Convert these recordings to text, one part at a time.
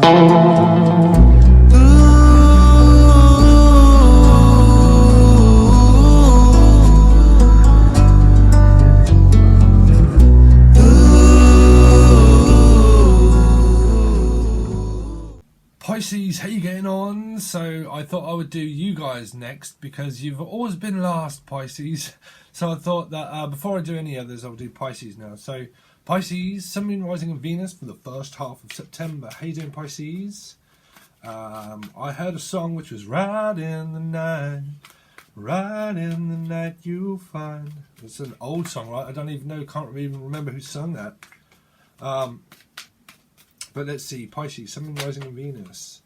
Pisces, how you getting on? So I thought I would do you guys next because you've always been last, Pisces. So I thought that before I do any others, I'll do Pisces now. So Pisces, Sun, Moon, Rising and Venus for the first half of September. How you doing, Pisces? I heard a song which was Right in the Night, right in the night you'll find. It's an old song, right? I don't even know, can't even remember who sung that. But let's see, Pisces, Sun, Moon, Rising and Venus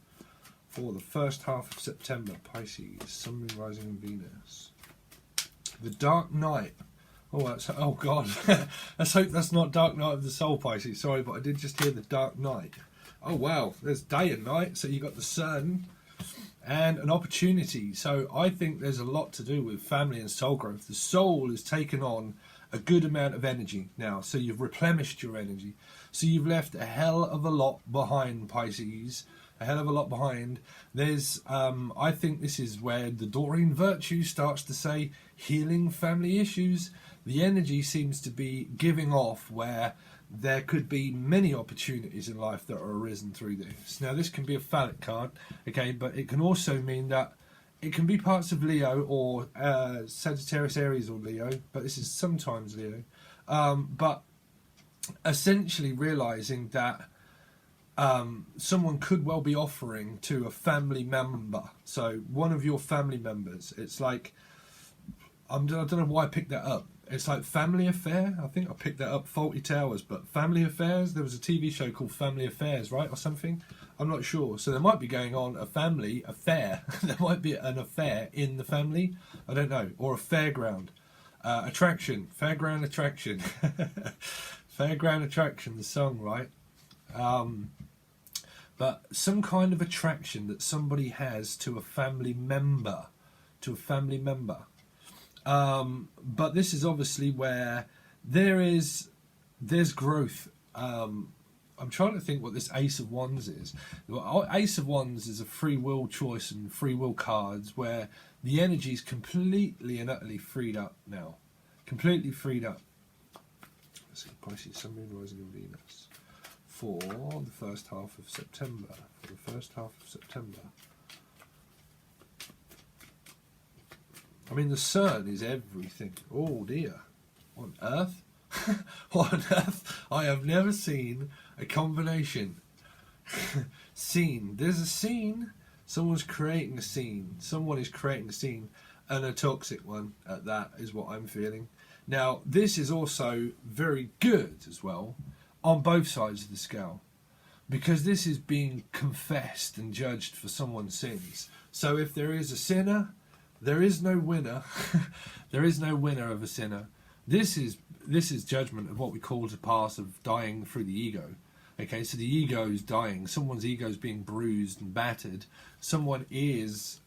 for the first half of September. Pisces, Sun, Moon, Rising and Venus. The Dark Night. Oh, that's, oh God. Let's hope that's not Dark Night of the Soul, Pisces. Sorry, but I did just hear the Dark Night. Oh, wow. There's day and night. So you got the sun and an opportunity. So I think there's a lot to do with family and soul growth. The soul has taken on a good amount of energy now. So you've replenished your energy. So you've left a hell of a lot behind, Pisces. A hell of a lot behind. There's, I think this is where the Doreen Virtue starts to say, healing family issues. The energy seems to be giving off where there could be many opportunities in life that are arisen through this. Now, this can be a phallic card, okay, but it can also mean that it can be parts of Leo or Sagittarius, Aries or Leo, but this is sometimes Leo. But essentially realizing that someone could well be offering to a family member. So one of your family members, it's like, I don't know why I picked that up. It's like Family Affair. I think I picked that up, Faulty Towers, but Family Affairs, there was a TV show called Family Affairs, right, or something? I'm not sure. So there might be going on a family affair. There might be an affair in the family. I don't know. Or a fairground. Attraction. Fairground attraction. Fairground attraction, the song, right? But some kind of attraction that somebody has to a family member. To a family member. But this is obviously where there's growth. I'm trying to think what this Ace of Wands is. Well, Ace of Wands is a free will choice and free will cards where the energy is completely and utterly freed up now. Completely freed up. Let's see, Pisces, Sun, Moon, Rising and Venus for the first half of September. For the first half of September. I mean, the sun is everything. Oh dear. On Earth? What on earth? I have never seen a combination. Scene. There's a scene. Someone's creating a scene. Someone is creating a scene. And a toxic one at that is what I'm feeling. Now, this is also very good as well on both sides of the scale. Because this is being confessed and judged for someone's sins. So if there is a sinner, there is no winner. There is no winner of a sinner. This is judgment of what we call the path of dying through the ego. Okay, so the ego is dying. Someone's ego is being bruised and battered. Someone is...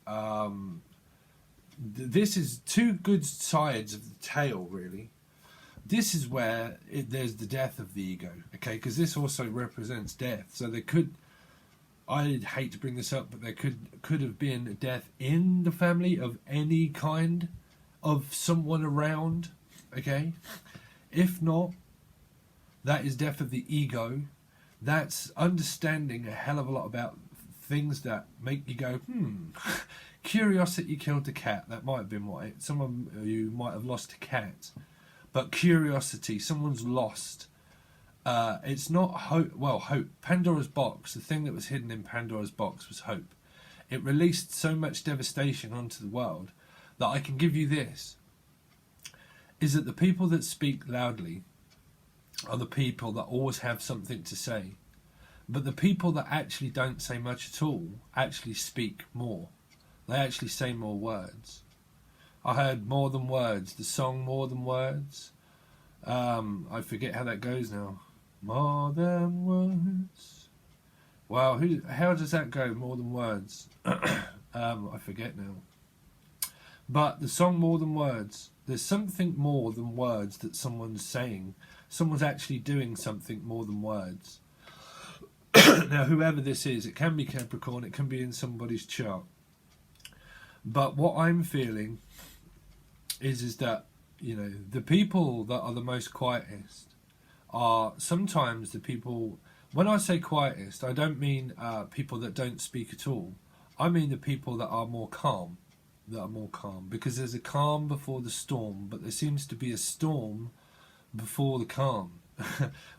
this is two good sides of the tale, really. This is where there's the death of the ego. Okay, because this also represents death. So there could... I'd hate to bring this up, but there could have been a death in the family of any kind of someone around, okay? If not, that is death of the ego. That's understanding a hell of a lot about things that make you go, curiosity killed the cat. That might have been why. Some of you might have lost a cat. But curiosity, someone's lost. It's not hope. Well, hope. Pandora's box. The thing that was hidden in Pandora's box was hope. It released so much devastation onto the world that I can give you this. Is that the people that speak loudly are the people that always have something to say. But the people that actually don't say much at all actually speak more. They actually say more words. I heard More Than Words, the song More Than Words. I forget how that goes now. More than words. Wow, how does that go? More than words. I forget now. But the song More Than Words, there's something more than words that someone's saying. Someone's actually doing something more than words. Now, whoever this is, it can be Capricorn, it can be in somebody's chart. But what I'm feeling is that, you know, the people that are the most quietest are sometimes the people, when I say quietest, I don't mean people that don't speak at all. I mean the people that are more calm, because there's a calm before the storm, but there seems to be a storm before the calm,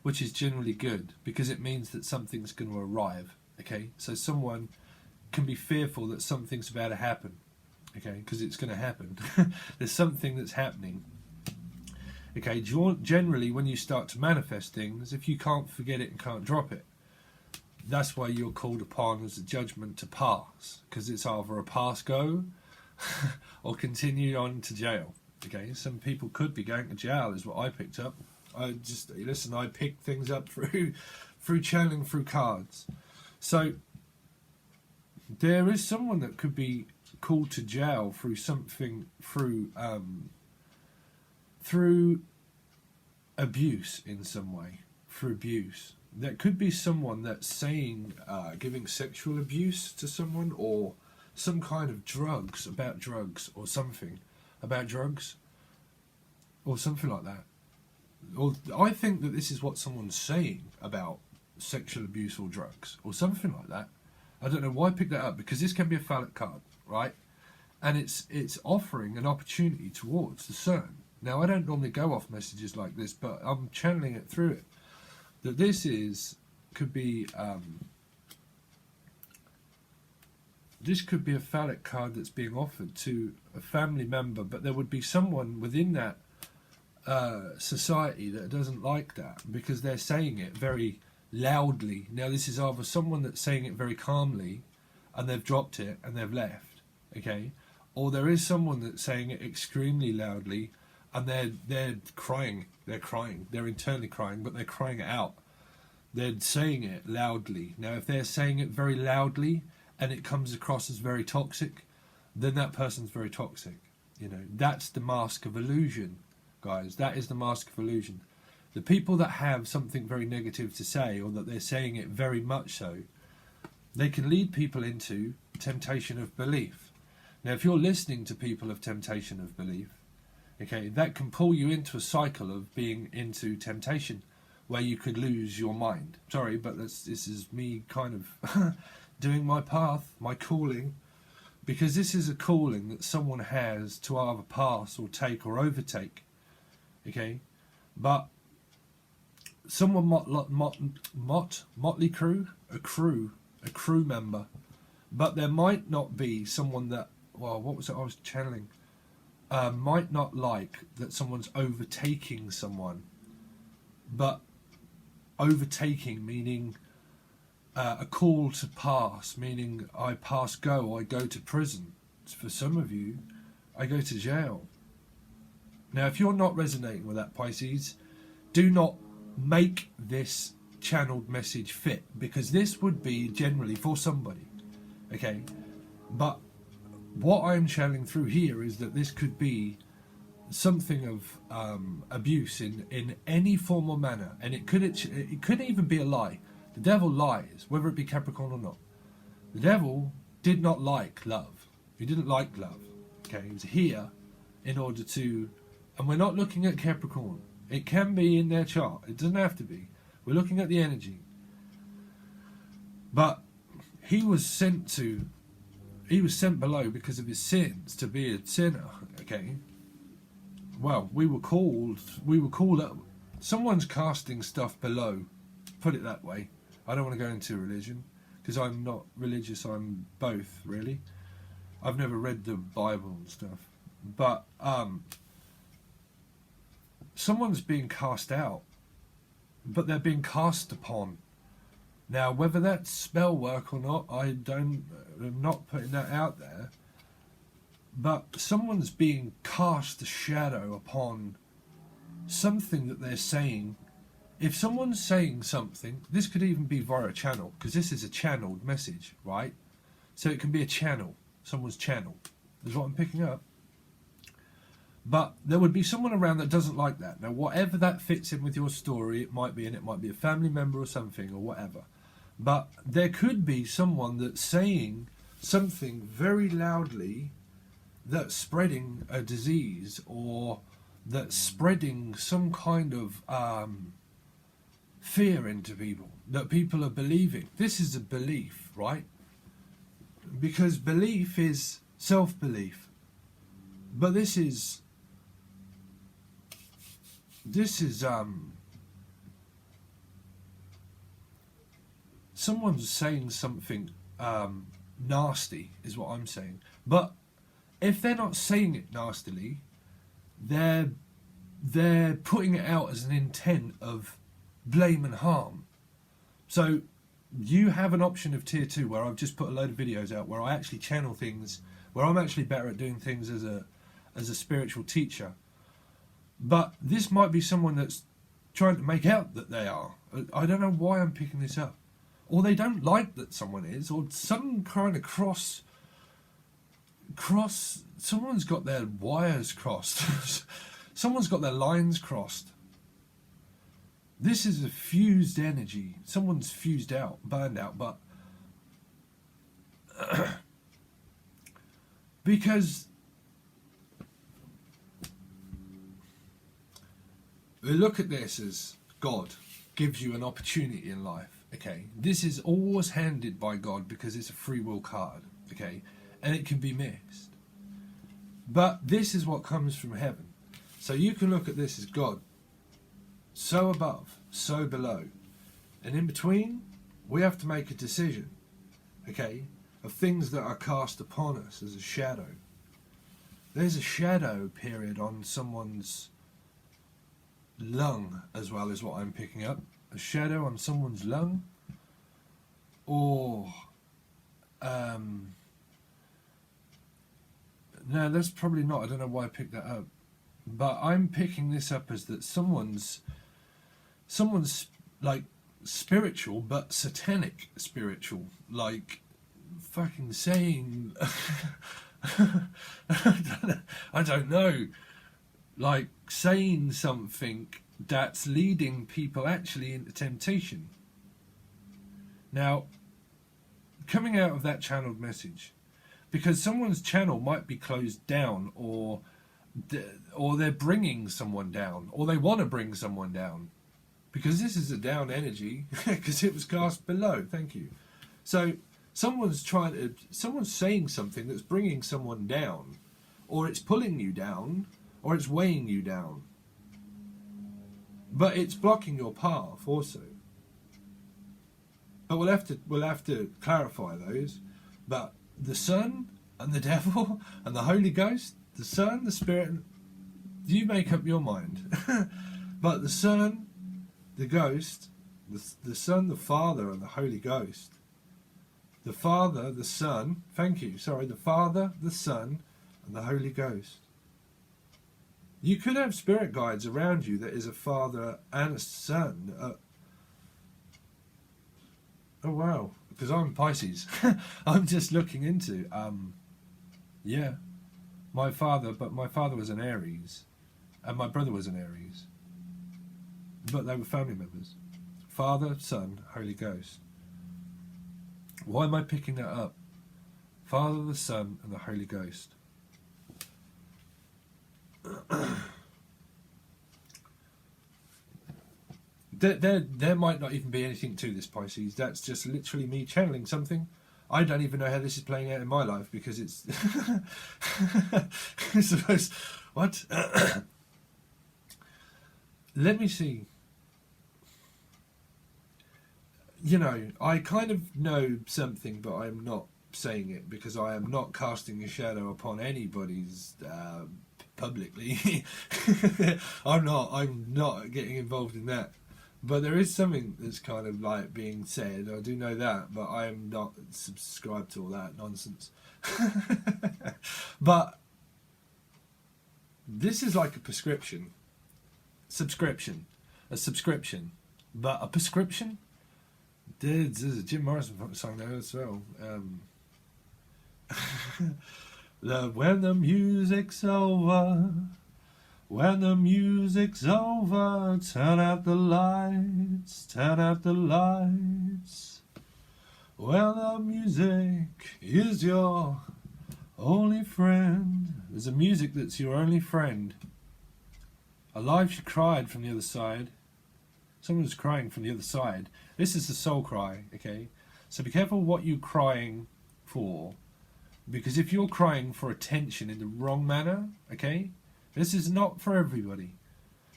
which is generally good, because it means that something's going to arrive, okay? So someone can be fearful that something's about to happen, okay, because it's going to happen. There's something that's happening. Okay, generally when you start to manifest things, if you can't forget it and can't drop it, that's why you're called upon as a judgment to pass, because it's either a pass go or continue on to jail. Okay, some people could be going to jail, is what I picked up. I picked things up through channeling, through cards. So there is someone that could be called to jail through something, through abuse in some way, through abuse. There could be someone that's saying, giving sexual abuse to someone, or some kind of drugs, about drugs, or something about drugs, or something like that. Or I think that this is what someone's saying about sexual abuse or drugs, or something like that. I don't know why I picked that up, because this can be a phallic card, right? And it's offering an opportunity towards discern. Now, I don't normally go off messages like this, but I'm channeling it through it. That this could be a phallic card that's being offered to a family member, but there would be someone within that society that doesn't like that, because they're saying it very loudly. Now, this is either someone that's saying it very calmly, and they've dropped it and they've left, okay? Or there is someone that's saying it extremely loudly, and they're crying, they're internally crying, but they're crying it out. They're saying it loudly. Now, if they're saying it very loudly and it comes across as very toxic, then that person's very toxic. You know, that's the mask of illusion, guys. That is the mask of illusion. The people that have something very negative to say, or that they're saying it very much so, they can lead people into temptation of belief. Now, if you're listening to people of temptation of belief, okay, that can pull you into a cycle of being into temptation, where you could lose your mind. Sorry, but this is me kind of doing my path, my calling, because this is a calling that someone has to either pass or take or overtake. Okay, but someone motley crew, a crew member, but there might not be someone that, well, what was it I was channeling? Might not like that someone's overtaking someone, but overtaking meaning a call to pass, meaning I pass go, I go to prison. For some of you, I go to jail. Now, if you're not resonating with that, Pisces, do not make this channeled message fit, because this would be generally for somebody, okay? But what I'm channeling through here is that this could be something of abuse in any form or manner, and it could even be a lie. The devil lies, whether it be Capricorn or not. The devil did not like love. He didn't like love. Okay, he was here in order to, and we're not looking at Capricorn. It can be in their chart. It doesn't have to be. We're looking at the energy. But he was sent below because of his sins, to be a sinner, okay? Well, we were called up. Someone's casting stuff below, put it that way. I don't want to go into religion, because I'm not religious, I'm both, really. I've never read the Bible and stuff. But someone's being cast out, but they're being cast upon. Now, whether that's spell work or not, I'm not putting that out there. But someone's being cast a shadow upon something that they're saying. If someone's saying something, this could even be via a channel, because this is a channeled message, right? So it can be a channel, someone's channel, is what I'm picking up. But there would be someone around that doesn't like that. Now, whatever that fits in with your story, it might be a family member or something or whatever. But there could be someone that's saying something very loudly that's spreading a disease, or that's spreading some kind of fear into people, that people are believing. This is a belief, right? Because belief is self-belief. But this is someone's saying something nasty, is what I'm saying. But if they're not saying it nastily, they're putting it out as an intent of blame and harm. So you have an option of tier 2, where I've just put a load of videos out where I actually channel things, where I'm actually better at doing things as a spiritual teacher. But this might be someone that's trying to make out that they are. I don't know why I'm picking this up. Or they don't like that someone is, or some kind of cross, someone's got their wires crossed. Someone's got their lines crossed. This is a fused energy. Someone's fused out, burned out, but because we look at this as God gives you an opportunity in life. Okay, this is always handed by God because it's a free will card. Okay, and it can be missed. But this is what comes from heaven. So you can look at this as God, so above, so below. And in between, we have to make a decision, okay, of things that are cast upon us as a shadow. There's a shadow period on someone's lung as well, is what I'm picking up. A shadow on someone's lung, or no, that's probably not. I don't know why I picked that up, but I'm picking this up as that someone's like spiritual, but satanic spiritual, like fucking saying I don't know, like saying something that's leading people actually into temptation. Now, coming out of that channeled message, because someone's channel might be closed down, or they're bringing someone down, or they want to bring someone down, because this is a down energy, because it was cast below. Thank you. So someone's saying something that's bringing someone down, or it's pulling you down, or it's weighing you down. But it's blocking your path also. But we'll have to clarify those. But the Son and the Devil and the Holy Ghost, the Son, the Spirit, you make up your mind. But the Son, the Ghost, the Son, the Father, and the Holy Ghost. The Father, the Son, thank you, sorry, the Father, the Son, and the Holy Ghost. You could have spirit guides around you that is a father and a son. Oh wow, because I'm Pisces. I'm just looking into, yeah, my father was an Aries, and my brother was an Aries. But they were family members. Father, Son, Holy Ghost. Why am I picking that up? Father, the Son, and the Holy Ghost. There might not even be anything to this, Pisces. That's just literally me channeling something. I don't even know how this is playing out in my life, because it's it's supposed, what? Let me see. You know, I kind of know something, but I'm not saying it, because I am not casting a shadow upon anybody's publicly. I'm not getting involved in that. But there is something that's kind of like being said. I do know that, but I am not subscribed to all that nonsense. But this is like a prescription. A subscription. But a prescription? There's a Jim Morrison song there as well. When the music's over, when the music's over, turn out the lights, turn out the lights. Well, the music is your only friend. There's a music that's your only friend. Alive, she cried from the other side. Someone's crying from the other side. This is the soul cry, okay? So be careful what you're crying for. Because if you're crying for attention in the wrong manner, okay? This is not for everybody.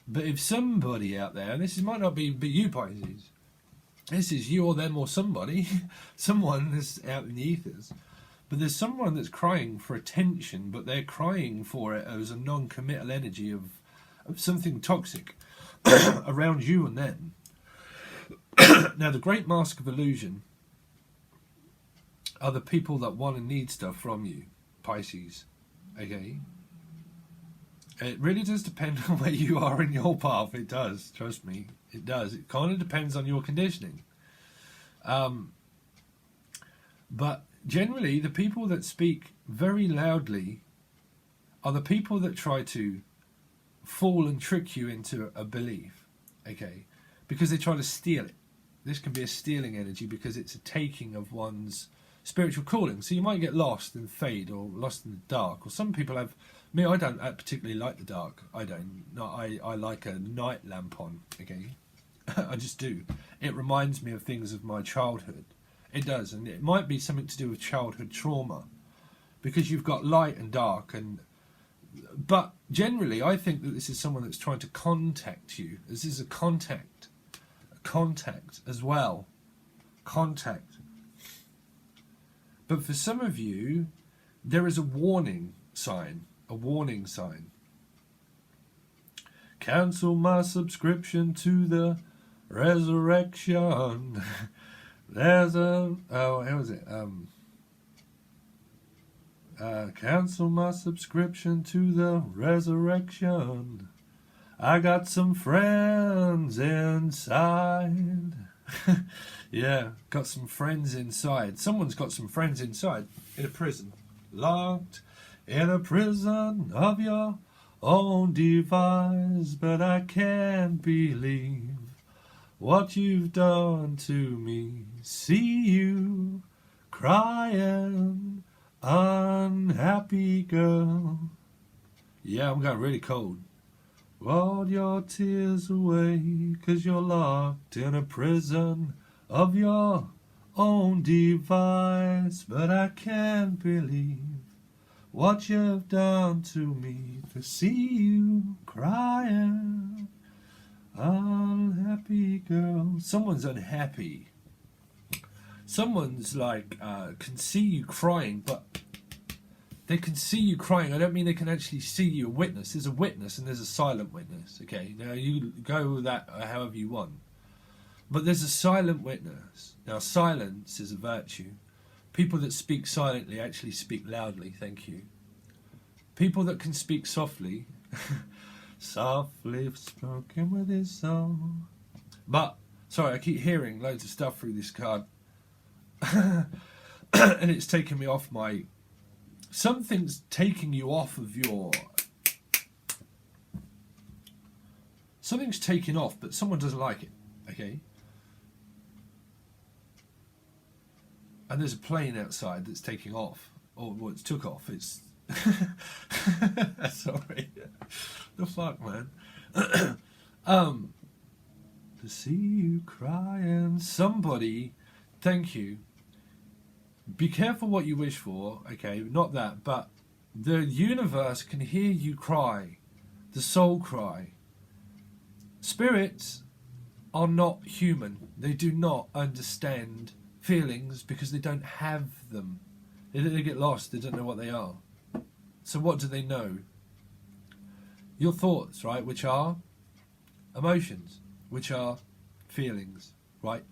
But if somebody out there, and this might not be you, Pisces. This is you or them or somebody. Someone that's out in the ethers. But there's someone that's crying for attention, but they're crying for it as a non-committal energy of something toxic around you and them. Now, the great mask of illusion are the people that want and need stuff from you, Pisces. Okay? It really does depend on where you are in your path. It does, trust me. It does. It kind of depends on your conditioning. But generally, the people that speak very loudly are the people that try to fool and trick you into a belief, okay? Because they try to steal it. This can be a stealing energy because it's a taking of one's spiritual calling. So you might get lost and fade or lost in the dark. Or some people have... Me, I don't particularly like the dark. I don't. No, I like a night lamp on, okay? I just do. It reminds me of things of my childhood. It does, and it might be something to do with childhood trauma. Because you've got light and dark, but generally I think that this is someone that's trying to contact you. This is a contact as well. Contact. But for some of you, there is a warning sign. A warning sign. Cancel my subscription to the resurrection. There's a... Oh, how was it? Cancel my subscription to the resurrection. I got some friends inside. Yeah, got some friends inside. Someone's got some friends inside in a prison. Locked in a prison of your own device. But I can't believe what you've done to me. See you crying, unhappy girl. Yeah, I'm getting really cold. Roll your tears away, 'cause you're locked in a prison of your own device. But I can't believe what you've done to me, to see you crying, unhappy girl. Someone's unhappy. Someone's like, can see you crying, but they can see you crying. I don't mean they can actually see you a witness. There's a witness and there's a silent witness, okay? Now, you go with that however you want. But there's a silent witness. Now, silence is a virtue. People that speak silently actually speak loudly, thank you. People that can speak softly, softly spoken with his soul. But, sorry, I keep hearing loads of stuff through this card. And it's taken me off my... Something's taking you off of your... Something's taking off, but someone doesn't like it, okay? And there's a plane outside that's taking off. Or, well, it's took off. It's... Sorry. The fuck, man. To see you crying. Somebody, thank you. Be careful what you wish for, okay? Not that, but the universe can hear you cry. The soul cry. Spirits are not human. They do not understand feelings because they don't have them. They get lost. They don't know what they are. So what do they know? Your thoughts, right? Which are emotions, which are feelings, right?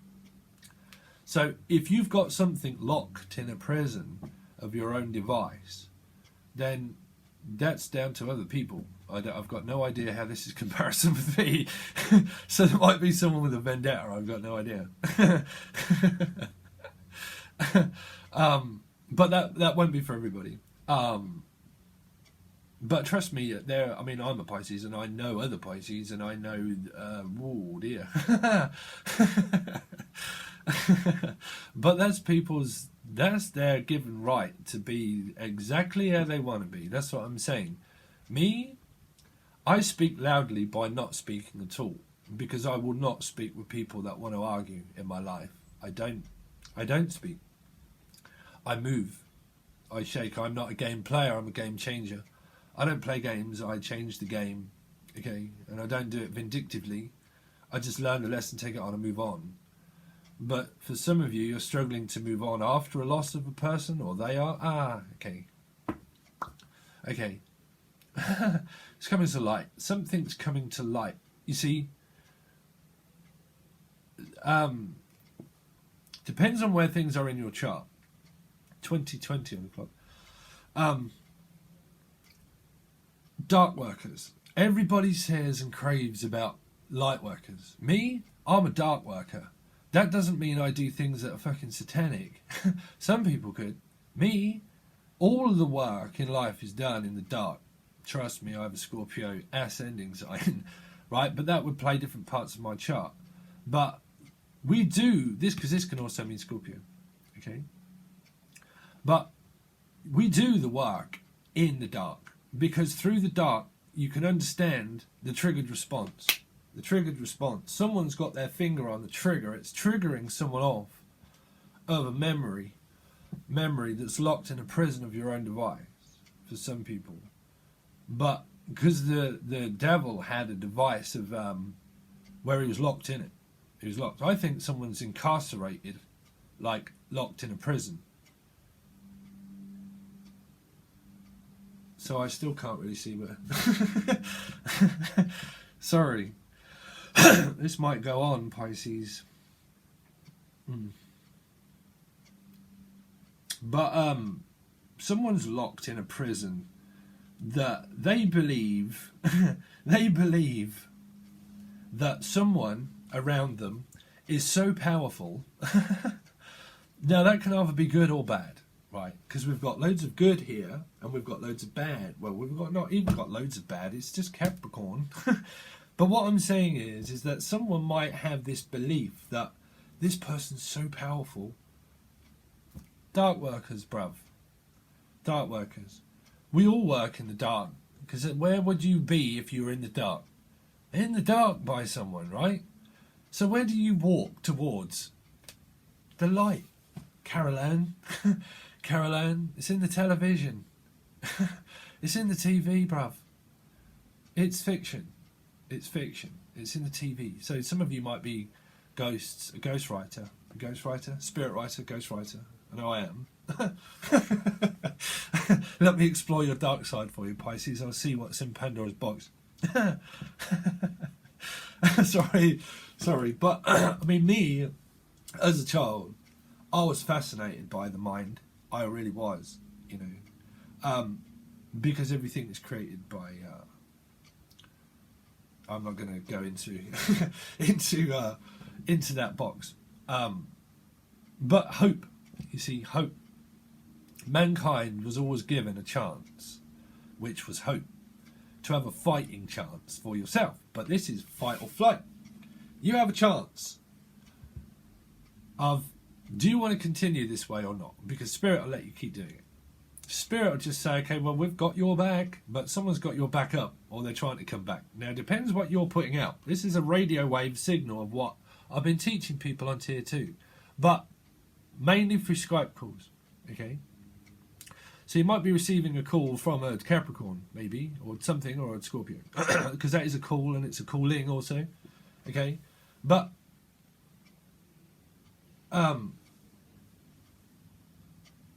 So if you've got something locked in a prison of your own device, then that's down to other people. I've got no idea how this is comparison with me. So there might be someone with a vendetta. I've got no idea. But that won't be for everybody. But trust me, I mean, I'm a Pisces, and I know other Pisces, and I know, oh dear. But that's their given right to be exactly how they want to be. That's what I'm saying. Me, I speak loudly by not speaking at all, because I will not speak with people that want to argue in my life. I don't speak. I move. I shake. I'm not a game player, I'm a game changer. I don't play games, I change the game. Okay? And I don't do it vindictively. I just learn the lesson, take it on and move on. But for some of you, you're struggling to move on after a loss of a person, or they are. Okay. Okay. It's coming to light. Something's coming to light. You see, depends on where things are in your chart. 2020 on the clock. Dark workers. Everybody says and craves about light workers. Me, I'm a dark worker. That doesn't mean I do things that are fucking satanic. Some people could. Me, all of the work in life is done in the dark. Trust me, I have a Scorpio ascending sign, right? But that would play different parts of my chart. But we do this, because this can also mean Scorpio, okay? But we do the work in the dark, because through the dark you can understand the triggered response. The triggered response. Someone's got their finger on the trigger. It's triggering someone off of a memory that's locked in a prison of your own device for some people. But because the devil had a device of where he was locked in it. He was locked. I think someone's incarcerated, like locked in a prison. So I still can't really see where. Sorry. This might go on, Pisces. But someone's locked in a prison that they believe that someone around them is so powerful. Now that can either be good or bad, right? Because we've got loads of good here and we've got loads of bad. Well, we've got not even got loads of bad, it's just Capricorn. But what I'm saying is that someone might have this belief that this person's so powerful. Dark workers, bruv. Dark workers. We all work in the dark. Because where would you be if you were in the dark? In the dark by someone, right? So where do you walk towards? The light. Caroline. Caroline, it's in the television. It's in the TV, bruv. It's fiction. It's fiction. It's in the TV. So some of you might be ghosts, a ghostwriter, spirit writer, ghostwriter. I know I am. Let me explore your dark side for you, Pisces. I'll see what's in Pandora's box. Sorry. But, I mean, me, as a child, I was fascinated by the mind. I really was, you know. Because everything is created by... I'm not going to go into into that box. But hope, you see, hope. Mankind was always given a chance, which was hope, to have a fighting chance for yourself. But this is fight or flight. You have a chance of, do you want to continue this way or not? Because Spirit will let you keep doing it. Spirit will just say, okay, well, we've got your back, but someone's got your back up, or they're trying to come back. Now, it depends what you're putting out. This is a radio wave signal of what I've been teaching people on Tier 2, but mainly through Skype calls, okay? So you might be receiving a call from a Capricorn, maybe, or something, or a Scorpio, because that is a call, and it's a calling also, okay? But,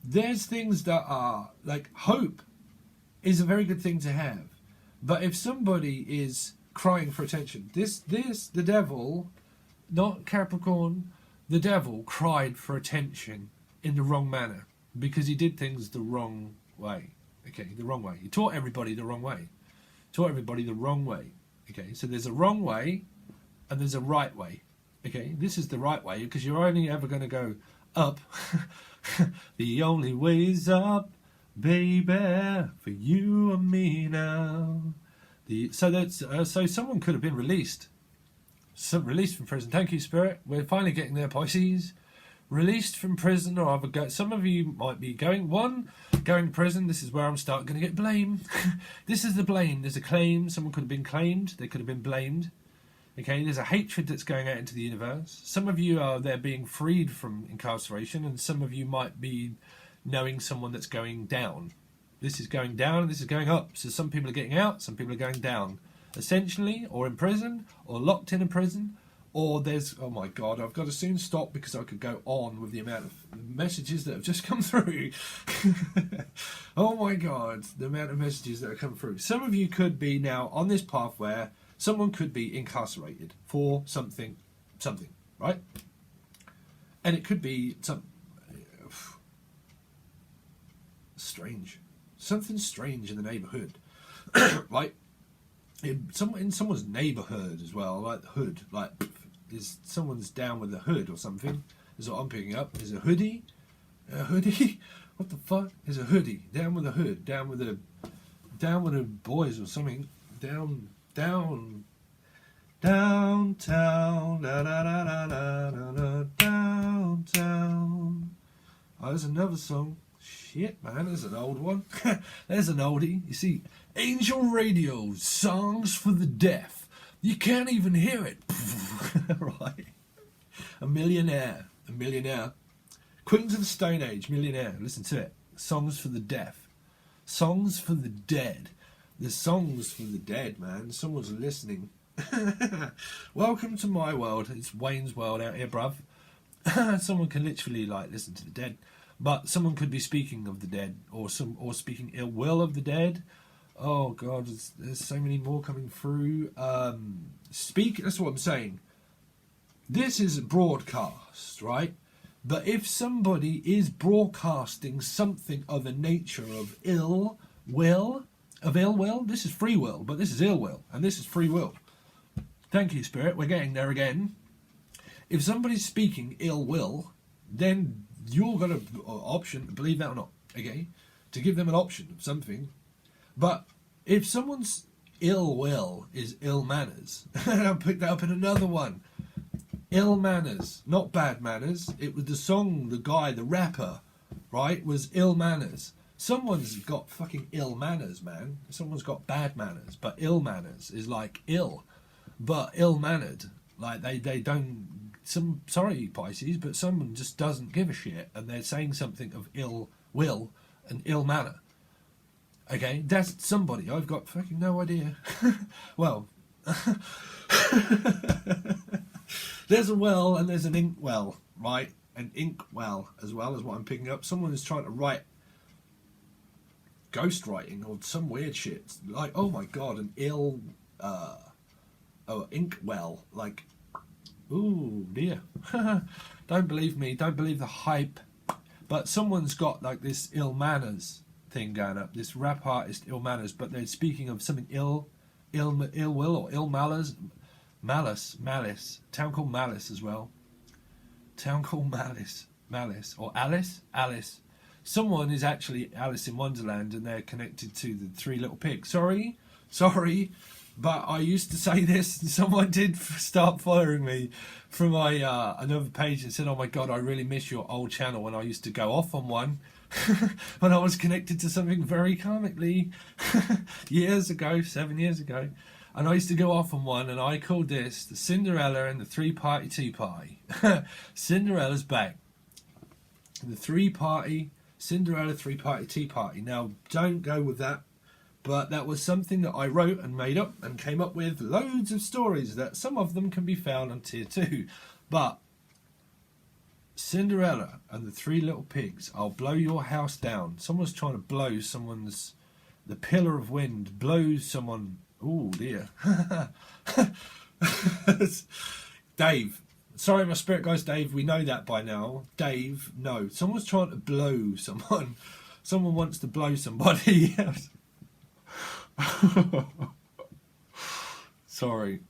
there's things that are, like, hope is a very good thing to have. But if somebody is crying for attention, the devil, not Capricorn, the devil cried for attention in the wrong manner because he did things the wrong way. Okay, the wrong way. He taught everybody the wrong way. Okay, so there's a wrong way and there's a right way. Okay, this is the right way because you're only ever going to go up. The only way's up, baby, for you and me now. So someone could have been released from prison. Thank you, Spirit. We're finally getting there, Pisces. Released from prison, or other some of you might be going to prison. This is where I'm going to get blame. This is the blame. There's a claim. Someone could have been claimed. They could have been blamed. Okay, there's a hatred that's going out into the universe. Some of you are there being freed from incarceration, and some of you might be knowing someone that's going down. This is going down, and this is going up. So some people are getting out, some people are going down. Essentially, or in prison, or locked in a prison, or there's, oh my God, I've got to soon stop because I could go on with the amount of messages that have just come through. Oh my God, the amount of messages that have come through. Some of you could be now on this path where someone could be incarcerated for something, right? And it could be something strange in the neighbourhood, right? In someone's neighbourhood as well, like the hood, like is someone's down with the hood or something, is what I'm picking up. Is a hoodie? What the fuck? Is a hoodie down with a hood, down with the boys or something, downtown, da da da da da downtown. Oh, there's another song. Shit, man, there's an old one. There's an oldie. You see, Angel Radio, songs for the deaf. You can't even hear it. Right. A millionaire. Queens of the Stone Age, millionaire. Listen to it. Songs for the deaf. Songs for the dead. The songs for the dead, man. Someone's listening. Welcome to my world. It's Wayne's world out here, bruv. Someone can literally listen to the dead. But someone could be speaking of the dead, or speaking ill will of the dead. Oh God, there's so many more coming through. That's what I'm saying. This is a broadcast, right? But if somebody is broadcasting something of a nature of ill will, this is free will, but this is ill will, and this is free will. Thank you, Spirit. We're getting there again. If somebody's speaking ill will, then you're got an option, believe that or not, okay, to give them an option of something. But if someone's ill will is ill manners, I'll pick that up in another one. Ill manners, not bad manners. It was the song, the guy, the rapper, right, was ill manners. Someone's got fucking ill manners, man. Someone's got bad manners, but ill manners is like ill, but ill-mannered. Like they don't. Sorry, Pisces, but someone just doesn't give a shit, and they're saying something of ill will and ill manner. Okay, that's somebody. I've got fucking no idea. Well, there's a well and there's an ink well, right? An ink well as well as what I'm picking up. Someone is trying to write ghostwriting or some weird shit. Like, oh my God, an ink well, like. Ooh, dear. Don't believe me. Don't believe the hype. But someone's got this ill manners thing going up. This rap artist, ill manners, but they're speaking of something ill will or ill malice. Malice. Town called Malice as well. Town called Malice. Or Alice. Someone is actually Alice in Wonderland, and they're connected to the Three Little Pigs. Sorry. But I used to say this, and someone did start following me from my another page and said, oh my God, I really miss your old channel when I used to go off on one when I was connected to something very karmically years ago, 7 years ago. And I used to go off on one, and I called this the Cinderella and the Three-Party Tea Party. Cinderella's back. The Cinderella Three-Party Tea Party. Now, don't go with that. But that was something that I wrote and made up and came up with loads of stories that some of them can be found on tier 2. But Cinderella and the Three Little Pigs, I'll blow your house down. Someone's trying to blow the pillar of wind, blows someone. Oh dear. Dave. Sorry, my spirit guys, Dave, we know that by now. Dave, no. Someone's trying to blow someone. Someone wants to blow somebody else. Sorry,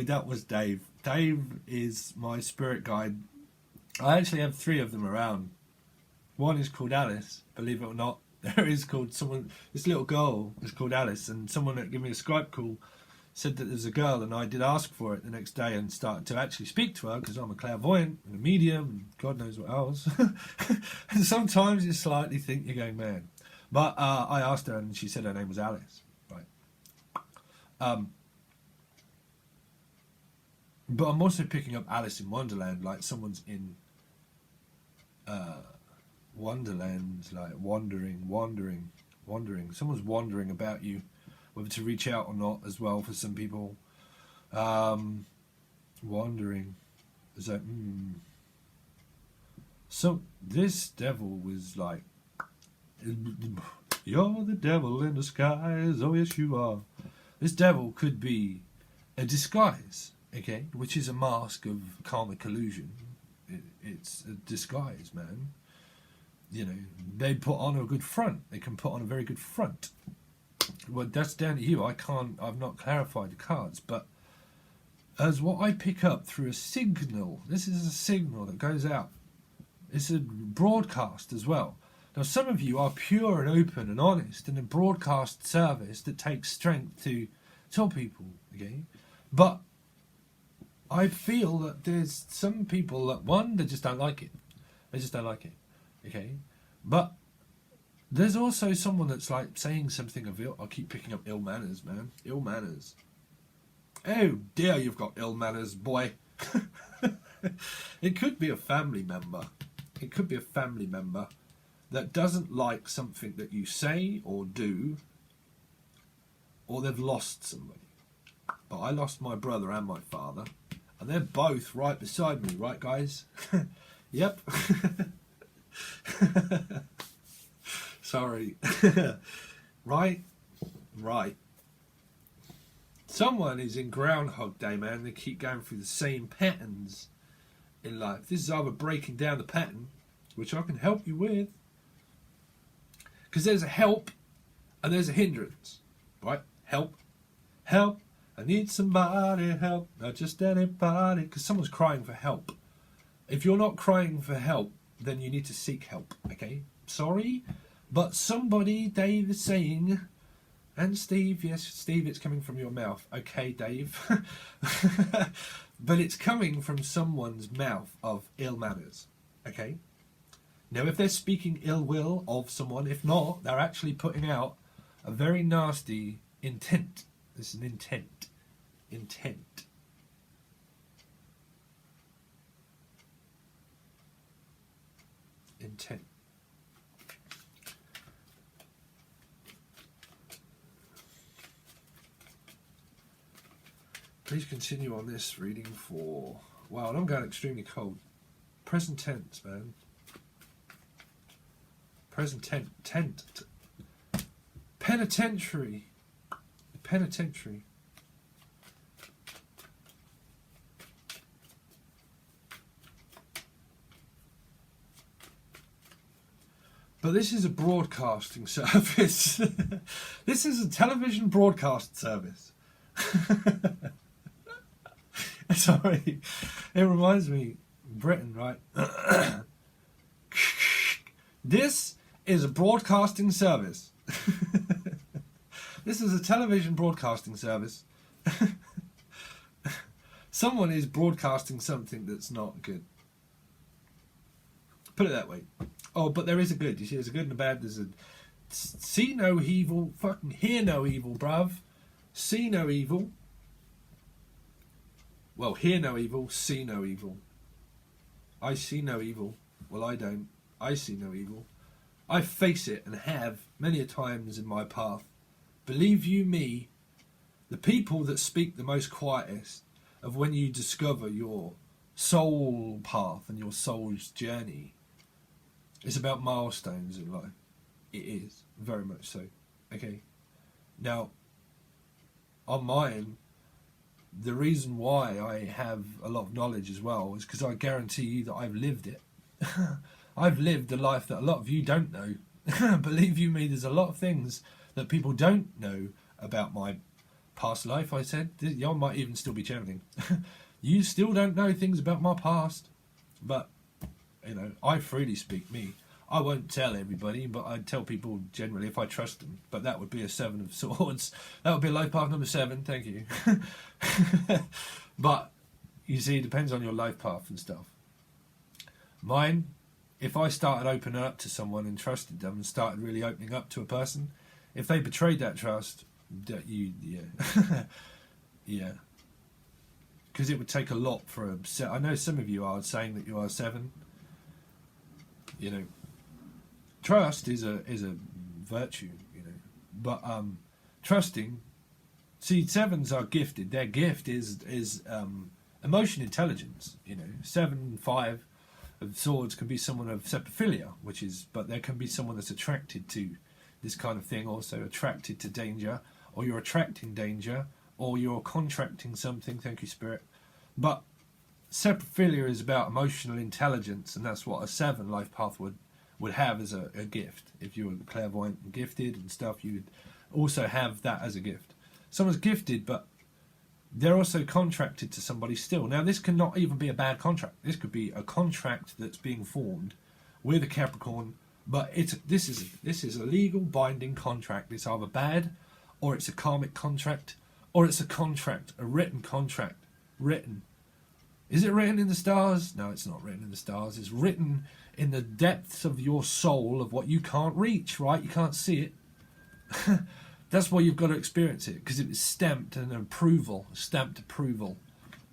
that was Dave. Dave is my spirit guide. I actually have 3 of them around. One is called Alice, believe it or not. There is called someone, this little girl is called Alice, and someone that gave me a Skype call said that there's a girl, and I did ask for it the next day and started to actually speak to her because I'm a clairvoyant and a medium and God knows what else. And sometimes you slightly think you're going mad. But I asked her and she said her name was Alice. Right. But I'm also picking up Alice in Wonderland, like someone's in Wonderland, like wandering. Someone's wandering about you, whether to reach out or not as well for some people. Wandering. It's like, So this devil was like, you're the devil in disguise, oh yes you are. This devil could be a disguise, okay, which is a mask of karmic illusion. It's a disguise, man. You know, they put on a good front. They can put on a very good front. Well, that's down to you. I've not clarified the cards, but as what I pick up through a signal, this is a signal that goes out. It's a broadcast as well. Now, some of you are pure and open and honest in a broadcast service that takes strength to tell people, okay? But I feel that there's some people that, one, they just don't like it. They just don't like it, okay? But there's also someone that's like saying something of ill. I keep picking up ill manners, man. Ill manners. Oh dear, you've got ill manners, boy. It could be a family member. It could be a family member that doesn't like something that you say or do, or they've lost somebody. But I lost my brother and my father, and they're both right beside me, right guys? Yep. Sorry. Right? Right. Someone is in Groundhog Day, man. They keep going through the same patterns in life. This is either breaking down the pattern, which I can help you with, because there's a help and there's a hindrance, right? Help, help, I need somebody help, not just anybody, because someone's crying for help. If you're not crying for help, then you need to seek help, okay? Sorry, but somebody, Dave is saying, and Steve, yes, Steve, it's coming from your mouth. Okay, Dave. But it's coming from someone's mouth of ill manners, okay? Now, if they're speaking ill will of someone, if not, they're actually putting out a very nasty intent. This is an intent. Intent. Intent. Please continue on this reading for... Wow, I'm going extremely cold. Present tense, man. Present tent. Penitentiary. Penitentiary. But this is a broadcasting service. This is a television broadcast service. Sorry. It reminds me, Britain, right? This is a broadcasting service. This is a television broadcasting service. Someone is broadcasting something that's not good. Put it that way. Oh, but there is a good. You see, there's a good and a bad. There's a see no evil, fucking hear no evil, bruv. See no evil. Well, hear no evil, see no evil. I see no evil. Well, I don't. I see no evil. I face it and have many a times in my path. Believe you me, the people that speak the most quietest of when you discover your soul path and your soul's journey. It's about milestones in life. It is, very much so. Okay. Now, on mine, the reason why I have a lot of knowledge as well is because I guarantee you that I've lived it. I've lived a life that a lot of you don't know. Believe you me, there's a lot of things that people don't know about my past life. I said, y'all might even still be channeling. You still don't know things about my past. But, you know, I freely speak me. I won't tell everybody, but I tell people generally if I trust them. But that would be a 7 of Swords. That would be life path number 7. Thank you. But you see, it depends on your life path and stuff. Mine, if I started opening up to someone and trusted them and started really opening up to a person, if they betrayed that trust, yeah. Because it would take a lot for a... I know some of you are saying that you are 7. You know, trust is a virtue, you know. But trusting... See, 7s are gifted. Their gift is emotion intelligence, you know. 7, 5 of Swords can be someone of seprophilia, which is... But there can be someone that's attracted to this kind of thing, also attracted to danger, or you're attracting danger, or you're contracting something, thank you, Spirit. But seprophilia is about emotional intelligence, and that's what a 7 life path would have as a gift. If you were clairvoyant and gifted and stuff, you would also have that as a gift. Someone's gifted, but they're also contracted to somebody still. Now, this can not even be a bad contract. This could be a contract that's being formed with a Capricorn, but this is a legal binding contract. It's either bad, or it's a karmic contract, or it's a contract, a written contract. Written. Is it written in the stars? No, it's not written in the stars. It's written in the depths of your soul of what you can't reach, right? You can't see it. That's why you've got to experience it, because it was stamped an approval, stamped approval.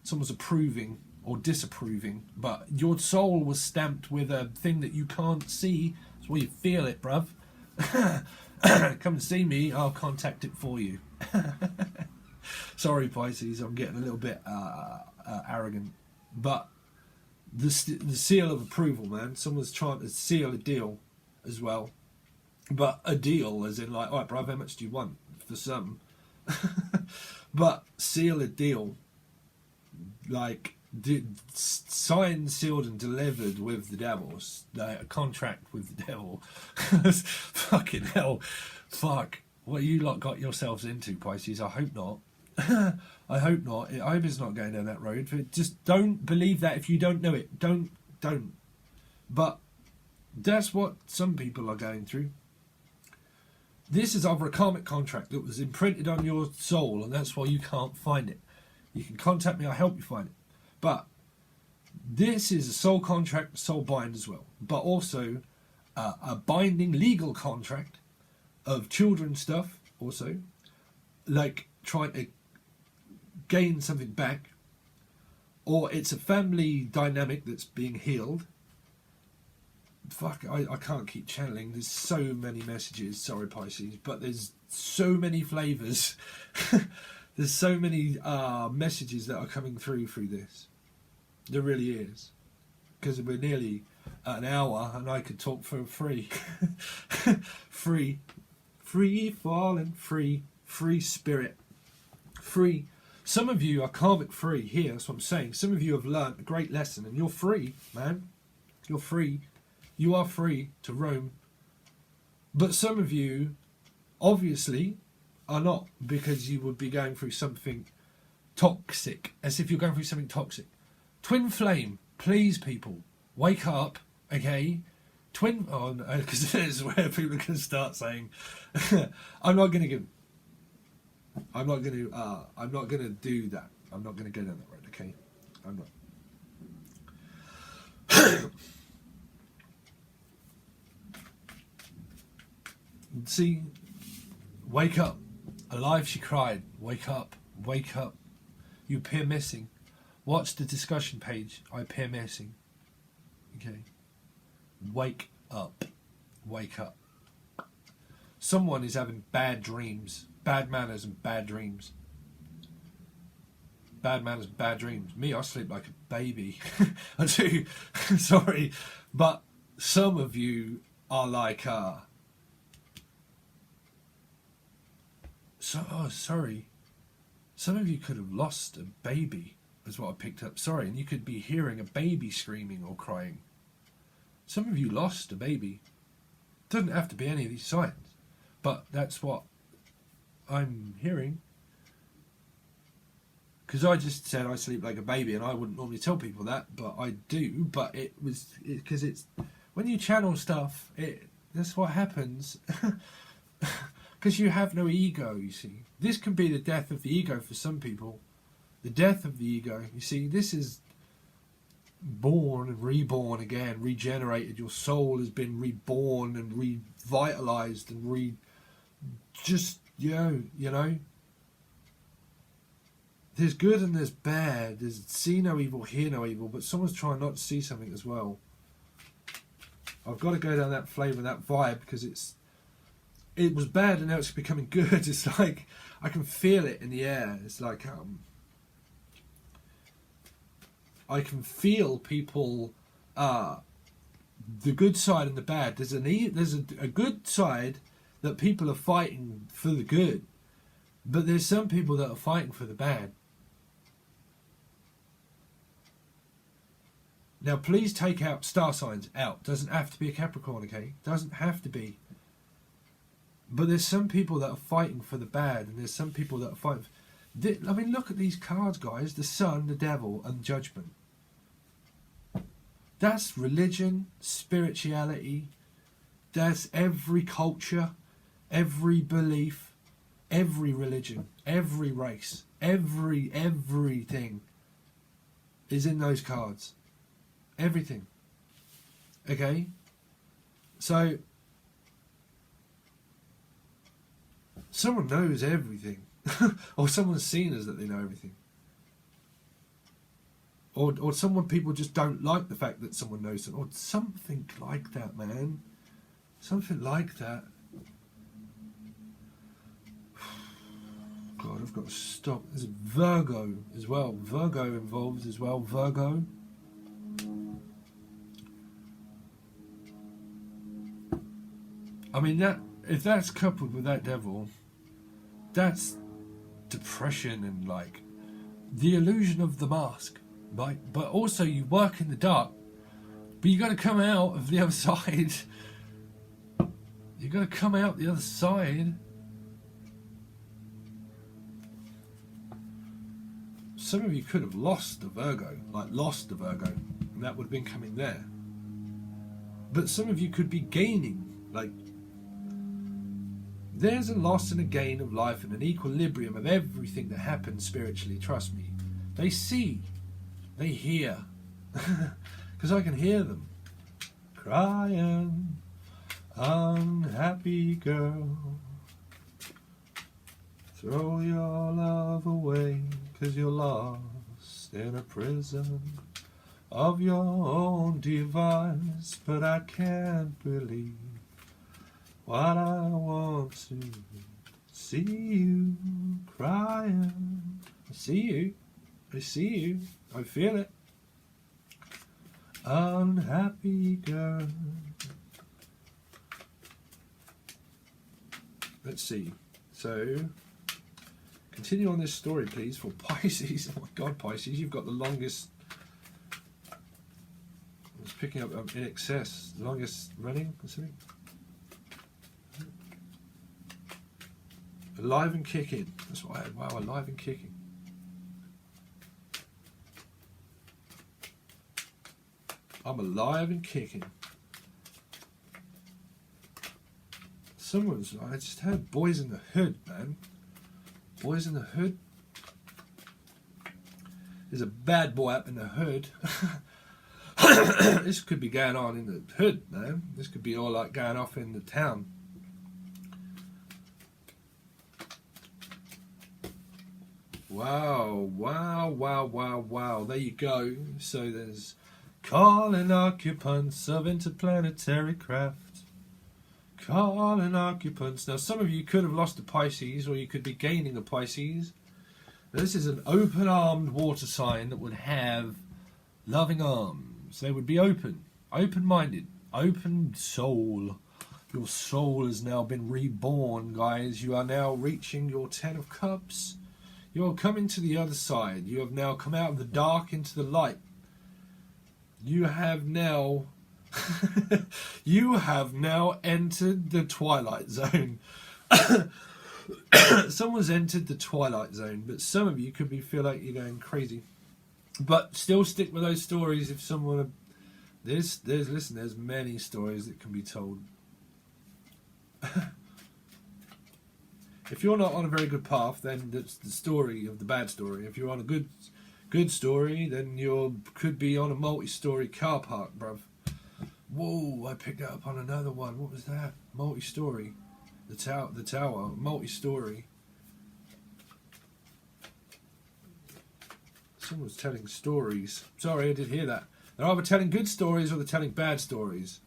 Someone's approving or disapproving, but your soul was stamped with a thing that you can't see. That's why you feel it, bruv. Come and see me, I'll contact it for you. Sorry, Pisces, I'm getting a little bit arrogant. But the seal of approval, man. Someone's trying to seal a deal as well. But a deal as in like, all right, bruv, how much do you want? For some. But seal a deal. Like, signed, sealed and delivered with the devil. Like a contract with the devil. Fucking hell. Fuck. What you lot got yourselves into, Pisces? I hope not. I hope not. I hope it's not going down that road. Just don't believe that if you don't know it. Don't. But that's what some people are going through. This is either a karmic contract that was imprinted on your soul, and that's why you can't find it. You can contact me, I'll help you find it. But this is a soul contract, soul bind as well. But also a binding legal contract of children stuff also. Like trying to gain something back. Or it's a family dynamic that's being healed. Fuck, I can't keep channeling. There's so many messages. Sorry, Pisces. But there's so many flavours. There's so many messages that are coming through this. There really is. Because we're nearly at an hour and I could talk for free. Free. Free falling. Free spirit. Free. Some of you are karmic free here. That's what I'm saying. Some of you have learnt a great lesson and you're free, man. You're free. You are free to roam. But some of you, obviously, are not, because you would be going through something toxic, as if you're going through something toxic. Twin flame, please, people, wake up, okay? Because this is where people can start saying, I'm not going to do that. I'm not going to go down that road, okay? I'm not. See, wake up. Alive, she cried. Wake up. Wake up. You appear missing. Watch the discussion page. I appear missing. Okay. Wake up. Wake up. Someone is having bad dreams. Bad manners and bad dreams. Bad manners and bad dreams. Me, I sleep like a baby. I do. Sorry. But some of you are like... sorry. Some of you could have lost a baby, is what I picked up. Sorry, and you could be hearing a baby screaming or crying. Some of you lost a baby. Doesn't have to be any of these signs, but that's what I'm hearing. Because I just said I sleep like a baby, and I wouldn't normally tell people that, but I do. But it was because it's when you channel stuff, that's what happens. Because you have no ego, you see. This can be the death of the ego for some people. The death of the ego. You see, this is born and reborn again, regenerated. Your soul has been reborn and revitalized and you know. There's good and there's bad. There's see no evil, hear no evil, but someone's trying not to see something as well. I've got to go down that flavour, that vibe, because it was bad and now it's becoming good. It's like I can feel it in the air. It's like I can feel people, the good side and the bad. There's a good side that people are fighting for the good, but there's some people that are fighting for the bad. Now please take out star signs out. Doesn't have to be a Capricorn, okay? Doesn't have to be. But there's some people that are fighting for the bad, and there's some people that are fighting I mean, look at these cards, guys. The Sun, the Devil, and Judgment. That's religion, spirituality. That's every culture, every belief, every religion, every race, everything is in those cards. Everything. Okay? So, someone knows everything. Or someone's seen as that they know everything. Or people just don't like the fact that someone knows something. Or something like that, man. Something like that. God, I've got to stop. There's Virgo as well. Virgo involved as well. Virgo. I mean, if that's coupled with that devil, that's depression and like the illusion of the mask, right? But also you work in the dark, but you got to come out of the other side. You got to come out the other side. Some of you could have lost the Virgo, and that would have been coming there. But some of you could be gaining, like, there's a loss and a gain of life and an equilibrium of everything that happens spiritually, trust me. They see, they hear, because I can hear them. Crying, unhappy girl, throw your love away, 'cause you're lost in a prison of your own device. But I can't believe what I want to see you crying. I see you. I see you. I feel it. Unhappy girl. Let's see. So, continue on this story, please, for Pisces. Oh my God, Pisces, you've got the longest. I was picking up in excess, the longest running or something. Alive and kicking. That's what I had. Wow, alive and kicking. I'm alive and kicking. I just heard Boys in the Hood, man. Boys in the Hood. There's a bad boy up in the hood. This could be going on in the hood, man. This could be all like going off in the town. Wow, wow, wow, wow, wow. There you go. So there's calling occupants of interplanetary craft. Calling occupants. Now some of you could have lost a Pisces, or you could be gaining a Pisces. Now, this is an open-armed water sign that would have loving arms. They would be open, open-minded, open soul. Your soul has now been reborn, guys. You are now reaching your 10 of Cups. You are coming to the other side. You have now come out of the dark into the light. You have now entered the twilight zone. Someone's entered the twilight zone, but some of you could feel like you're going crazy. But still stick with those stories if someone There's many stories that can be told. If you're not on a very good path, then that's the story of the bad story. If you're on a good story, then you could be on a multi-story car park, bruv. Whoa, I picked that up on another one. What was that? Multi-story. The tower, multi-story. Someone was telling stories. Sorry, I did hear that. They're either telling good stories or they're telling bad stories.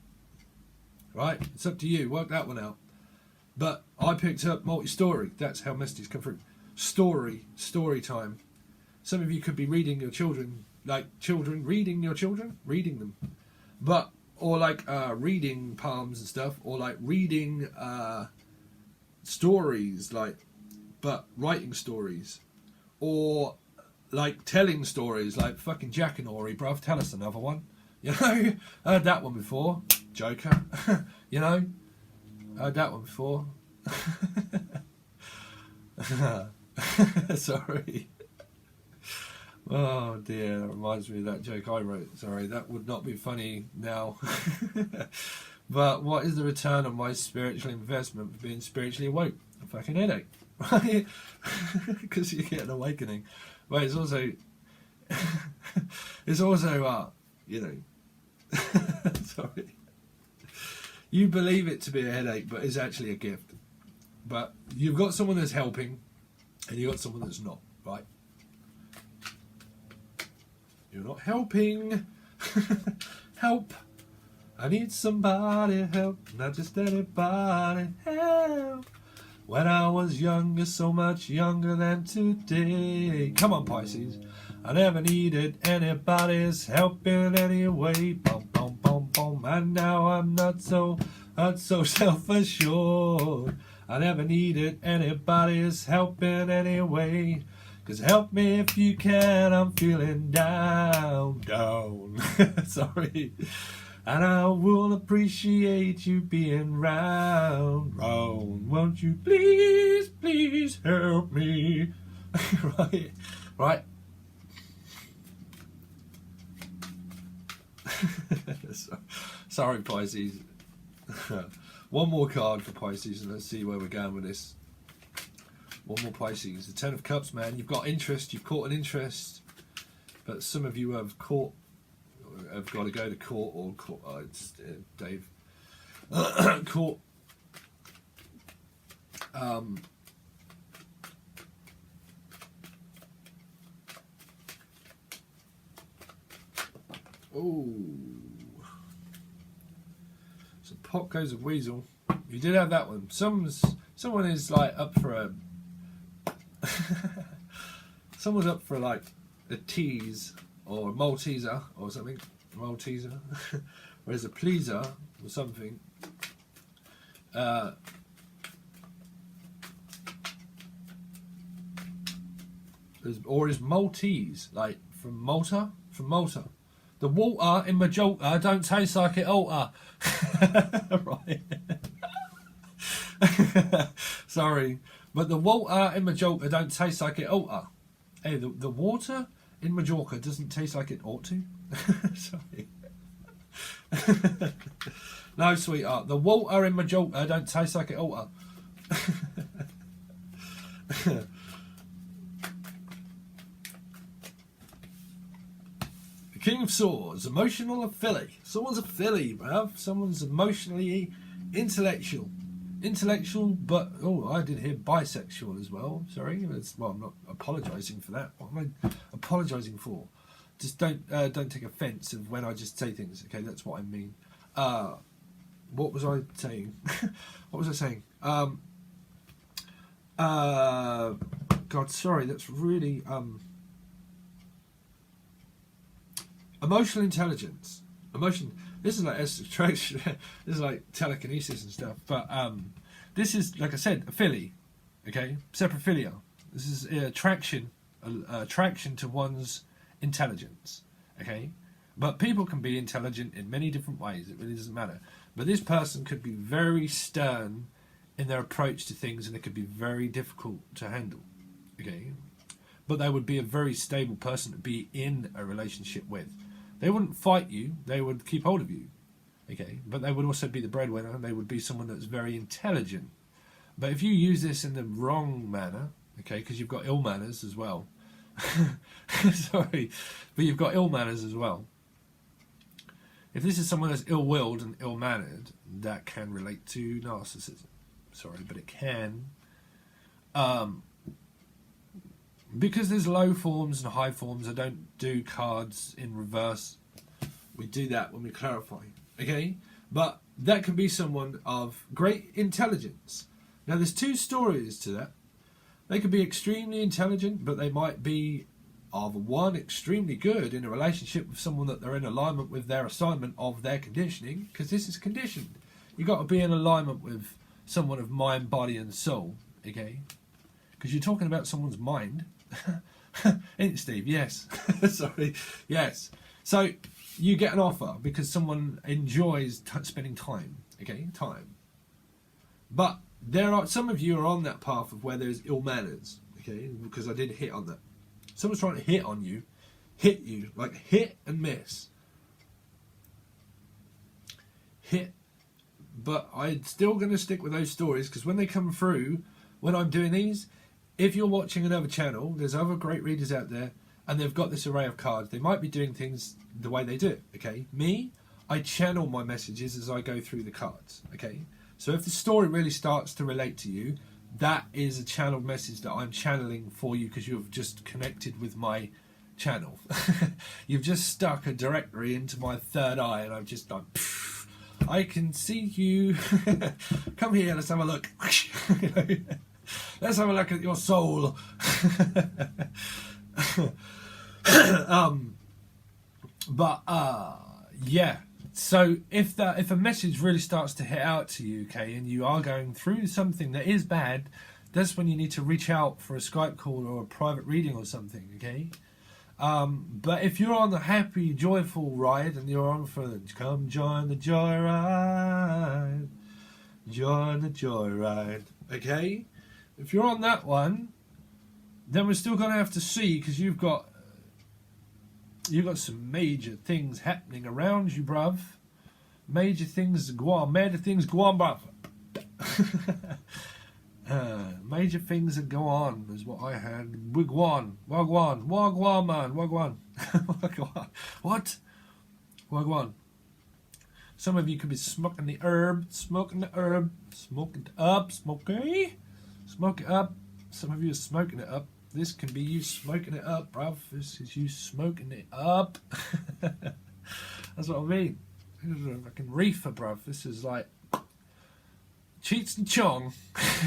Right? It's up to you. Work that one out. But I picked up multi-story. That's how messages come through. Story time. Some of you could be reading your children, like children reading your children, reading them. But, or like reading poems and stuff, or like reading stories, like, but writing stories. Or like telling stories, like fucking Jack and Ori, bruv, tell us another one. You know, I heard that one before. Joker. You know, I heard that one before. Sorry. Oh dear, that reminds me of that joke I wrote. Sorry, that would not be funny now. But what is the return on my spiritual investment for being spiritually awoke? A fucking headache. Right? Because you get an awakening. But it's also, you know, sorry. You believe it to be a headache, but it's actually a gift. But you've got someone that's helping, and you've got someone that's not, right? You're not helping. Help. I need somebody help, not just anybody help. When I was younger, so much younger than today. Come on, Pisces. I never needed anybody's help in any way. Boom, boom, boom, boom. And now I'm not so self-assured. I never needed anybody's help in any way. 'Cause help me if you can, I'm feeling down. Sorry. And I will appreciate you being round. Won't you please help me? Right. Sorry, Pisces. One more card for Pisces, and let's see where we're going with this. One more Pisces. The Ten of Cups, man. You've got interest. You've caught an interest, but some of you have got to go to court or court. It's Dave. Court. Oh. So pot goes a weasel. You did have that one. Someone is like up for a. Someone's up for like a tease or a Malteser or something. Malteser. Whereas a pleaser or something. Or is Maltese, like from Malta? From Malta. The water in Majorca don't taste like it oughta. Right. Sorry. But the water in Majorca don't taste like it oughta. Hey, the water in Majorca doesn't taste like it ought to. Sorry. No, sweetheart. The water in Majorca don't taste like it oughta. The King of Swords. Emotional or Philly? Someone's a Philly, bruv. Someone's emotionally intellectual. Intellectual, but I did hear bisexual as well. Sorry, well, I'm not apologising for that. What am I apologising for? Just don't take offence of when I just say things. Okay, that's what I mean. What was I saying? What was I saying? God, sorry. That's really emotional intelligence. This is like this is like telekinesis and stuff. But this is, like I said, a Philly. Okay, separaphilia. This is attraction to one's intelligence. Okay, but people can be intelligent in many different ways. It really doesn't matter. But this person could be very stern in their approach to things, and it could be very difficult to handle. Okay, but they would be a very stable person to be in a relationship with. They wouldn't fight you. They would keep hold of you. Okay, but they would also be the breadwinner, and they would be someone that's very intelligent. But if you use this in the wrong manner, okay, because you've got ill manners as well. Sorry, but you've got ill manners as well. If this is someone that's ill-willed and ill-mannered, that can relate to narcissism. Sorry, but it can. Because there's low forms and high forms, I don't do cards in reverse. We do that when we clarify. Okay? But that can be someone of great intelligence. Now, there's two stories to that. They could be extremely intelligent, but they might be, of one, extremely good in a relationship with someone that they're in alignment with their assignment of their conditioning, because this is conditioned. You've got to be in alignment with someone of mind, body, and soul. Okay? Because you're talking about someone's mind. Ain't it, Steve? Yes. Sorry. Yes. So you get an offer because someone enjoys spending time. Okay, time. But there are some of you are on that path of where there's ill manners. Okay, because I did hit on that. Someone's trying to hit on you, hit you, like hit and miss. Hit. But I'm still going to stick with those stories because when they come through, when I'm doing these, if you're watching another channel, there's other great readers out there, and they've got this array of cards. They might be doing things the way they do it, okay? Me, I channel my messages as I go through the cards, okay? So if the story really starts to relate to you, that is a channeled message that I'm channeling for you because you've just connected with my channel. You've just stuck a directory into my third eye, and I've just done, I can see you. Come here, let's have a look. Let's have a look at your soul. Yeah. So if a message really starts to hit out to you, okay, and you are going through something that is bad, that's when you need to reach out for a Skype call or a private reading or something, okay? But if you're on the happy, joyful ride and you're on for the come join the joyride, join the joyride, okay? If you're on that one, then we're still going to have to see because you've got some major things happening around you, bruv. Major things go on, bruv. Major things that go on is what I had. Wagwan, man, wagwan. What? Wagwan. Some of you could be smoking the herb, smoking it up. Some of you are smoking it up. This can be you smoking it up, bruv. This is you smoking it up. That's what I mean. This is a fucking reefer, bruv. This is like Cheech and Chong.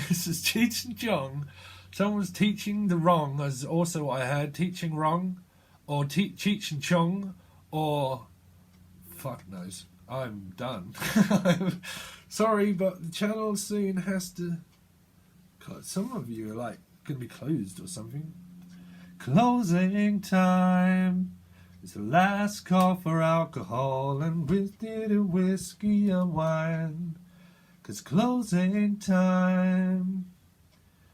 This is Cheech and Chong. Someone's teaching the wrong, as also I heard, teaching wrong, or Cheech and Chong, or fuck knows. I'm done. Sorry, but the channel soon has to. God, some of you are like going to be closed or something. Closing time. It's the last call for alcohol and whiskey and wine. 'Cause closing time.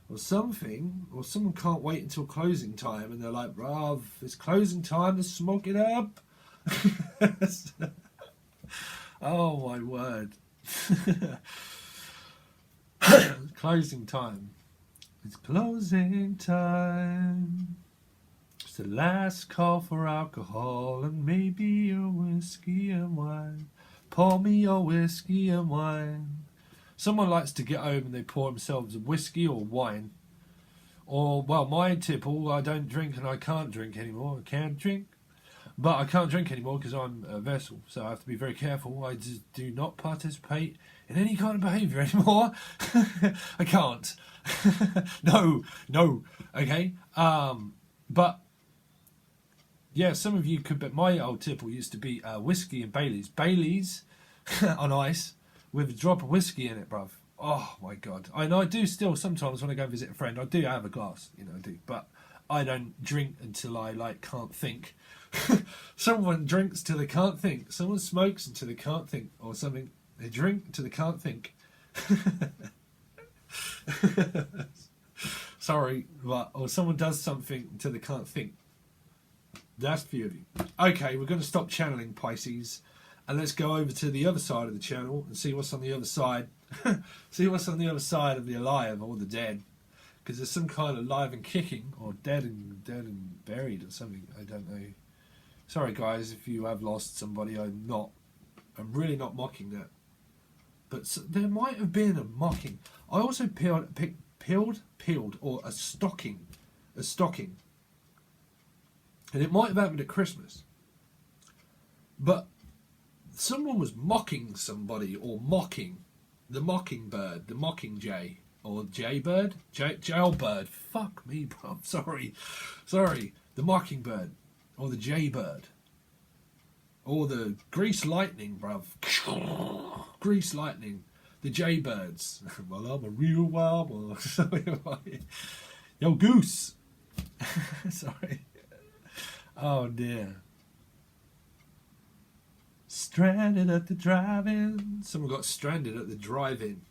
Or something. Or someone can't wait until closing time and they're like, bruv, it's closing time, let's smoke it up. Oh my word. Closing time. It's closing time. It's the last call for alcohol and maybe a whiskey and wine. Pour me your whiskey and wine. Someone likes to get home and they pour themselves a whiskey or wine. Or, well, my tipple, I don't drink and I can't drink anymore. I can't drink. But I can't drink anymore because I'm a vessel, so I have to be very careful. I just do not participate in any kind of behaviour anymore. I can't. No, okay? But, yeah, some of you could, but my old tipple used to be whiskey and Baileys. Baileys on ice with a drop of whiskey in it, bruv. Oh, my God. And I do still, sometimes when I go visit a friend, I do have a glass, you know, I do. But I don't drink until I, can't think. Someone drinks till they can't think. Someone smokes until they can't think. Or something. They drink until they can't think. Sorry, but or someone does something until they can't think. That's a few of you. Okay, we're going to stop channeling Pisces and let's go over to the other side of the channel and see what's on the other side. See what's on the other side of the alive or the dead. Because there's some kind of live and kicking, or dead and buried or something. I don't know. Sorry guys if you have lost somebody. I'm really not mocking that. But there might have been a mocking. I also peeled or a stocking. And it might have happened at Christmas. But someone was mocking somebody, or mocking the mockingbird, the mockingjay, or jaybird, jailbird. Fuck me, bro. Sorry, the mockingbird, or the jaybird, or the grease lightning, bruv. Grease lightning, the jaybirds. Well, I'm a real wild one. Yo, goose. Sorry. Oh dear. Stranded at the drive-in. Someone got stranded at the drive-in.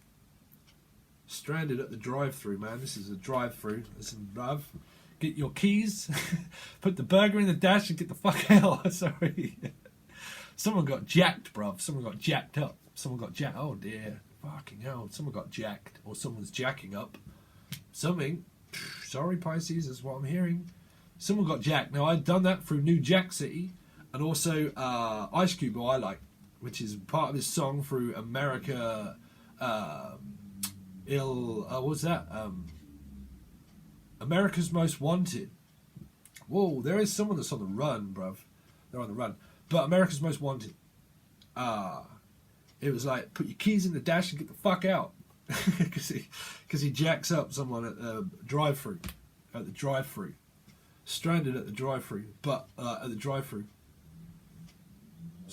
Stranded at the drive-through, man. This is a drive-through. Listen, bruv. Get your keys. Put the burger in the dash and get the fuck out. Sorry. Someone got jacked, bruv. Someone got jacked up. Someone got jacked. Oh dear. Fucking hell. Someone got jacked. Or someone's jacking up. Something. Sorry, Pisces. That's what I'm hearing. Someone got jacked. Now, I'd done that through New Jack City. And also Ice Cube, who I like, which is part of his song through America. What's that? America's Most Wanted. Whoa, there is someone that's on the run, bruv. They're on the run. But America's Most Wanted. It was like, put your keys in the dash and get the fuck out. Because he jacks up someone at the drive-through. At the drive-through. Stranded at the drive-through. But at the drive-through.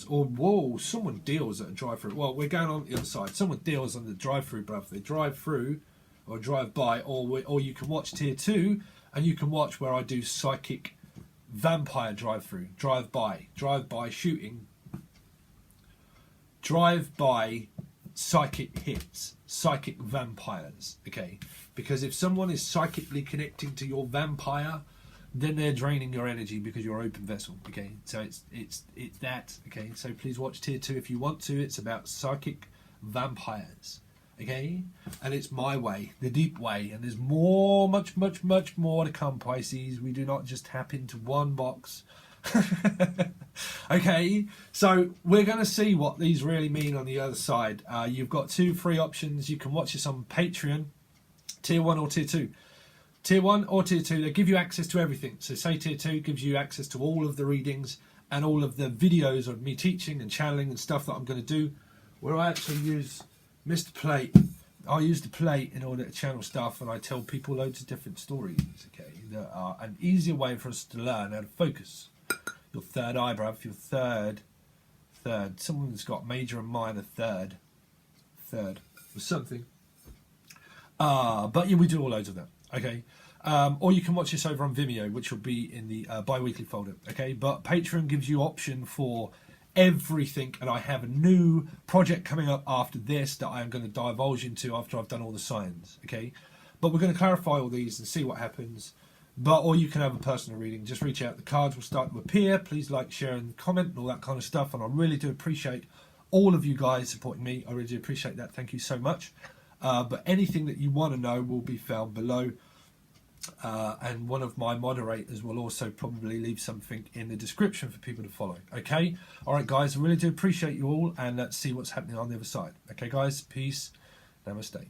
Or, whoa, someone deals at a drive-through. Well, we're going on the other side. Someone deals on the drive-through, bruv. They drive through or drive by, or you can watch tier 2, and you can watch where I do psychic vampire drive-through. Drive-by shooting. Drive-by psychic hits. Psychic vampires. Okay? Because if someone is psychically connecting to your vampire, then they're draining your energy because you're open vessel. Okay, so it's that. Okay, so please watch tier 2 if you want to. It's about psychic vampires. Okay, and it's my way, the deep way, and there's much more to come, Pisces. We do not just tap into one box. Okay, so we're going to see what these really mean on the other side. You've got 2 free options. You can watch this on Patreon, tier 1 or tier 2. Tier 1 or Tier 2, they give you access to everything. So say Tier 2 gives you access to all of the readings and all of the videos of me teaching and channeling and stuff that I'm going to do, where I actually use Mr. Plate. I use the plate in order to channel stuff, and I tell people loads of different stories, okay, that are an easier way for us to learn how to focus. Your third eye, bruv, your third. Someone's got major and minor third, or something. But yeah, we do all loads of that. Okay, or you can watch this over on Vimeo, which will be in the bi-weekly folder. Okay, but Patreon gives you option for everything, and I have a new project coming up after this that I am going to divulge into after I've done all the signs. Okay, but we're going to clarify all these and see what happens. Or you can have a personal reading. Just reach out. The cards will start to appear. Please like, share, and comment, and all that kind of stuff. And I really do appreciate all of you guys supporting me. I really do appreciate that. Thank you so much. But anything that you want to know will be found below. And one of my moderators will also probably leave something in the description for people to follow. Okay? Alright guys, I really do appreciate you all, and let's see what's happening on the other side. Okay guys, peace, namaste.